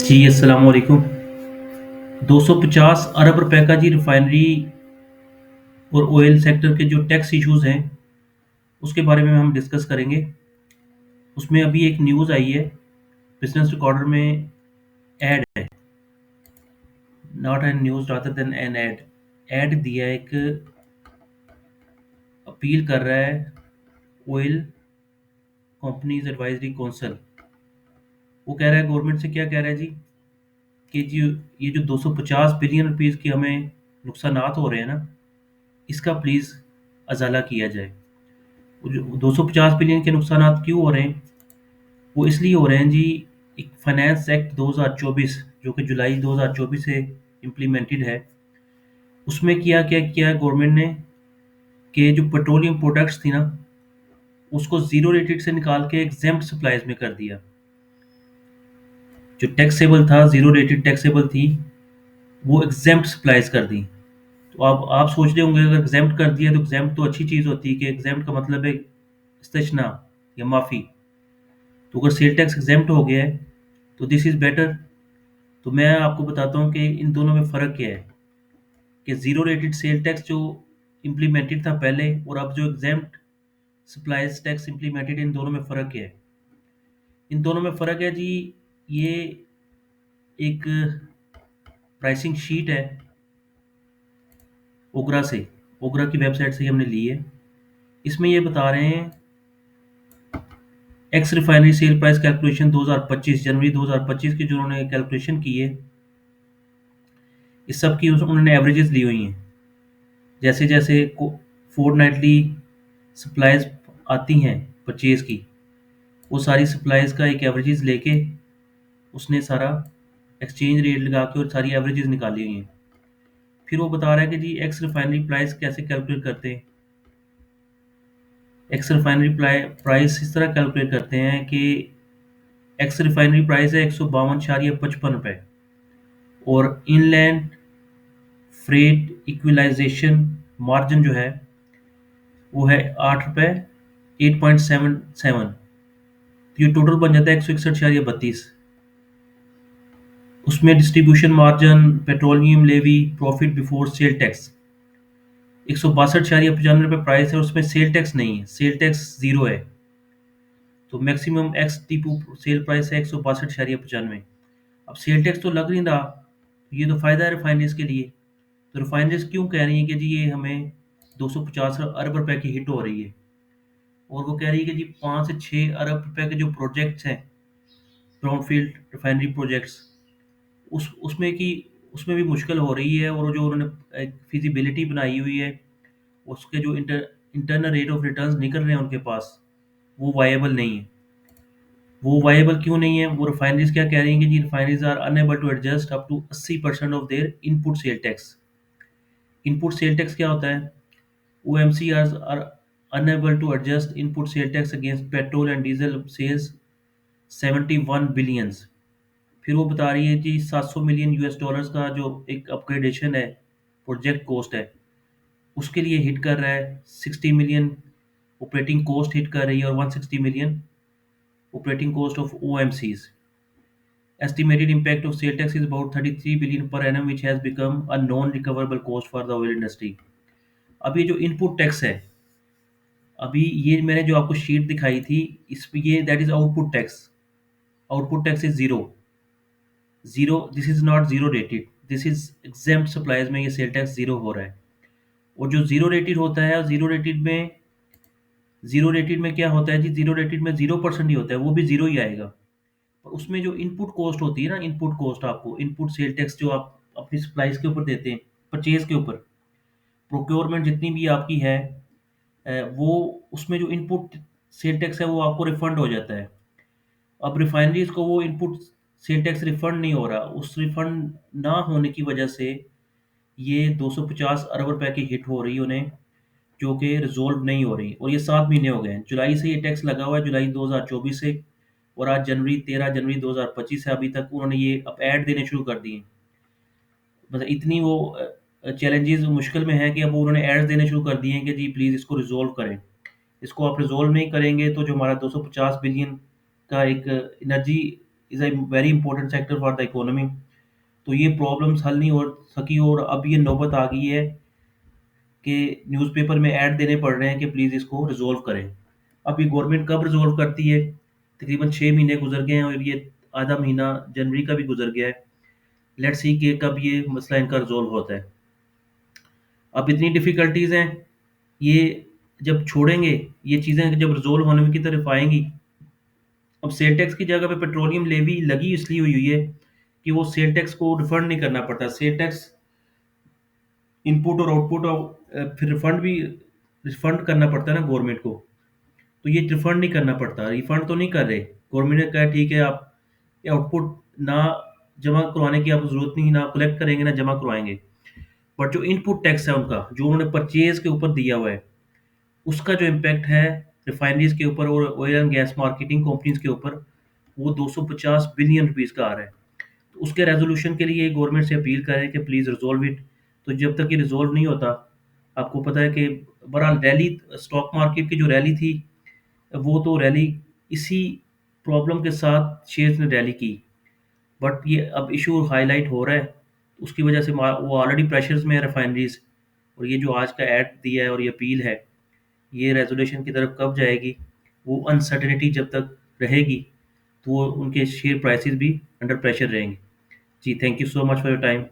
जी, अस्सलाम वालेकुम। 250 अरब रुपए का जी रिफाइनरी और ऑयल सेक्टर के जो टैक्स इश्यूज़ हैं, उसके बारे में हम डिस्कस करेंगे। उसमें अभी एक न्यूज़ आई है, बिज़नेस रिकॉर्डर में ऐड है, not an news rather than an ad. Ad दिया है, एक अपील कर रहा है ऑयल कंपनीज़ एडवाइजरी काउंसिल। वो कह रहा है, गवर्नमेंट से क्या कह रहा है जी, कि जी ये जो 250 बिलियन रुपीज़ की हमें नुकसानात हो रहे हैं ना, इसका प्लीज़ अज़ाला किया जाए। वो जो 250 बिलियन के नुकसानात क्यों हो रहे हैं? वो इसलिए हो रहे हैं जी, एक फाइनेंस एक्ट 2024 जो कि जुलाई 2024 से इम्प्लीमेंटेड है। उसमें क्या किया है गवर्नमेंट ने, कि जो पेट्रोलियम प्रोडक्ट्स थी ना, उसको ज़ीरो रेटेड से निकाल के एग्ज़ेम्प्ट सप्लाइज़ में कर दिया। जो टैक्सेबल था, ज़ीरो रेटेड टैक्सेबल थी, वो एग्ज़ेम्प्ट सप्लाइज़ कर दी। तो आप सोच रहे होंगे, अगर एग्ज़ेम्प्ट कर दिया तो एग्ज़ेम्प्ट तो अच्छी चीज़ होती है, कि एग्ज़ेम्प्ट का मतलब है इस्तिस्ना या माफ़ी। तो अगर सेल टैक्स एग्ज़ेम्प्ट हो गया है, तो दिस इज़ बेटर। तो मैं आपको बताता हूँ कि इन दोनों में फ़र्क क्या है, कि ज़ीरो रेटेड सेल टैक्स जो इम्प्लीमेंटेड था पहले, और अब जो एग्ज़ेम्प्ट सप्लाइज़ टैक्स इम्प्लीमेंटेड, इन दोनों में फ़र्क क्या है? इन दोनों में फ़र्क है जी, ये एक प्राइसिंग शीट है ओगरा से, ओगरा की वेबसाइट से ही हमने ली है। इसमें ये बता रहे हैं, x refinery sale price calculation 2025, जनवरी 2025 की जो उन्होंने कैलकुलेशन की है, इस सब की उन्होंने एवरेजेस ली हुई हैं। जैसे जैसे फोर्टनाइटली सप्लाईज आती हैं परचेज की, वो सारी सप्लाईज का एक एवरेजेस लेके उसने सारा एक्सचेंज रेट लगा के और सारी एवरेजेस निकाली हुई हैं। फिर वो बता रहा है कि जी एक्स रिफाइनरी प्राइस कैसे कैलकुलेट करते हैं। एक्स रिफाइनरी प्राइस इस तरह कैलकुलेट करते हैं कि एक्स रिफाइनरी प्राइस है 152.55 रुपये, और इनलैंड फ्रेट इक्विलाइजेशन मार्जिन जो है वो है 8 रुपये 8.77। ये टोटल बन जाता है 161.32। उसमें distribution margin, petroleum levy, profit before sale tax 162.95 price है, उसमें सेल टैक्स नहीं है, सेल टैक्स ज़ीरो है। तो maximum x Tipu sale price है 162.95। अब सेल टैक्स तो लग नहीं रहा, ये तो फ़ायदा है रिफाइनरीज के लिए। तो रिफाइनरीज क्यों कह रही है कि जी ये हमें 250 अरब रुपए की हिट हो रही है, और वो कह रही है कि जी 5 से 6 अरब रुपए के जो प्रोजेक्ट्स हैं, ब्राउनफील्ड रिफाइनरी प्रोजेक्ट्स, उसमें भी मुश्किल हो रही है, और जो उन्होंने एक फिजिबिलिटी बनाई हुई है, उसके जो इंटरनल रेट ऑफ रिटर्न्स निकल रहे हैं उनके पास, वो वायबल नहीं है। वो वायबल क्यों नहीं है? वो रिफाइनरीज क्या कह रही हैं कि जी refineries are unable to adjust up to 80% of their input sale tax. Input sale tax क्या होता है? OMCs are unable to adjust input sale tax against petrol and diesel sales 71 billions. फिर वो बता रही है जी 700 मिलियन यूएस डॉलर्स का जो एक अपग्रेडेशन है, प्रोजेक्ट कॉस्ट है, उसके लिए हिट कर रहा है 60 मिलियन। ऑपरेटिंग कॉस्ट हिट कर रही है, और 160 million operating cost of OMCs। Estimated impact of sale tax is about 33 billion per annum, which has become a non-recoverable cost for the oil industry। अब ये जो इनपुट टैक्स है, अभी ये मैंने जो आपको शीट दिखाई थी, इस ये that is output tax. Output tax is zero. Zero, this is not zero rated, this is exempt supplies में ये सेल टैक्स जीरो हो रहा है। और जो जीरो रेटेड होता है, जीरो रेटेड में क्या होता है जी, जीरो रेटेड में 0% ही होता है, वो भी जीरो ही आएगा। और उसमें जो इनपुट कॉस्ट होती है ना, इनपुट कॉस्ट, आपको इनपुट सेल टैक्स जो आप अपनी सप्लाईज के ऊपर देते हैं, परचेज के ऊपर, प्रोक्योरमेंट जितनी भी आपकी है, वो उसमें जो इनपुट सेल टैक्स है वो आपको रिफंड हो जाता है। अब रिफाइनरीज को वो इनपुट सेल टैक्स रिफंड नहीं हो रहा, उस रिफंड ना होने की वजह से ये 250 अरब रुपए की हिट हो रही है उन्हें, जो कि रिजॉल्व नहीं हो रही। और ये 7 महीने हो गए हैं, जुलाई से ये टैक्स लगा हुआ है, जुलाई 2024 से, और आज जनवरी 13 जनवरी 2025 है, अभी तक उन्होंने ये अब ऐड देने शुरू कर दिए। मतलब इतनी वो चैलेंजेस मुश्किल में है कि अब उन्होंने एड्स देने शुरू कर दिए हैं कि जी प्लीज़ इसको रिजॉल्व करें। इसको आप रिजॉल्व नहीं करेंगे तो जो हमारा 250 बिलियन का एक energy is a very important sector for the economy. तो ये प्रॉब्लम्स हल नहीं हो सकी और अब ये नौबत आ गई है कि न्यूज़पेपर में ऐड देने पड़ रहे हैं कि प्लीज़ इसको रिज़ॉल्व करें। अब ये गवर्नमेंट कब रिज़ॉल्व करती है? तकरीबन 6 महीने गुज़र गए हैं और ये आधा महीना जनवरी का भी गुज़र गया है। लेट्स सी कि कब ये मसला इनका रिज़ॉल्व होता है। अब इतनी डिफ़िकल्टीज़ हैं, ये जब छोड़ेंगे, ये चीज़ें जब रिज़ॉल्व होने की तरफ आएँगी। अब सेल टैक्स की जगह पे पेट्रोलियम लेवी लगी इसलिए हुई है कि वो सेल टैक्स को रिफंड नहीं करना पड़ता। सेल टैक्स इनपुट और आउटपुट फिर रिफंड करना पड़ता है ना गवर्नमेंट को। तो ये रिफंड नहीं करना पड़ता, रिफंड तो नहीं कर रहे। गवर्नमेंट ने कहा ठीक है आप ये आउटपुट ना जमा करवाने की आपको ज़रूरत नहीं, ना कलेक्ट करेंगे ना जमा करवाएंगे। बट जो इनपुट टैक्स है उनका जो उन्होंने परचेज के ऊपर दिया हुआ है, उसका जो इम्पैक्ट है रिफाइनरीज के ऊपर और oil and gas marketing companies के ऊपर, वो 250 बिलियन रुपीस का आ रहा है। तो उसके रेजोल्यूशन के लिए गवर्नमेंट से अपील करें कि प्लीज़ रिजॉल्व इट। तो जब तक ये रिजॉल्व नहीं होता, आपको पता है कि बहरहाल रैली, स्टॉक मार्केट की जो रैली थी, वो तो रैली इसी प्रॉब्लम के साथ शेयर्स ने रैली की। बट ये अब इशू हाईलाइट हो रहा है, उसकी वजह से वो ऑलरेडी प्रेशर्स में है रिफाइनरीज। और ये जो आज का ऐड दिया है और ये अपील है, ये रेजोल्यूशन की तरफ कब जाएगी, वो अनसर्टेनिटी जब तक रहेगी, तो वो उनके शेयर प्राइसेस भी अंडर प्रेशर रहेंगे। जी, thank you so much for your time.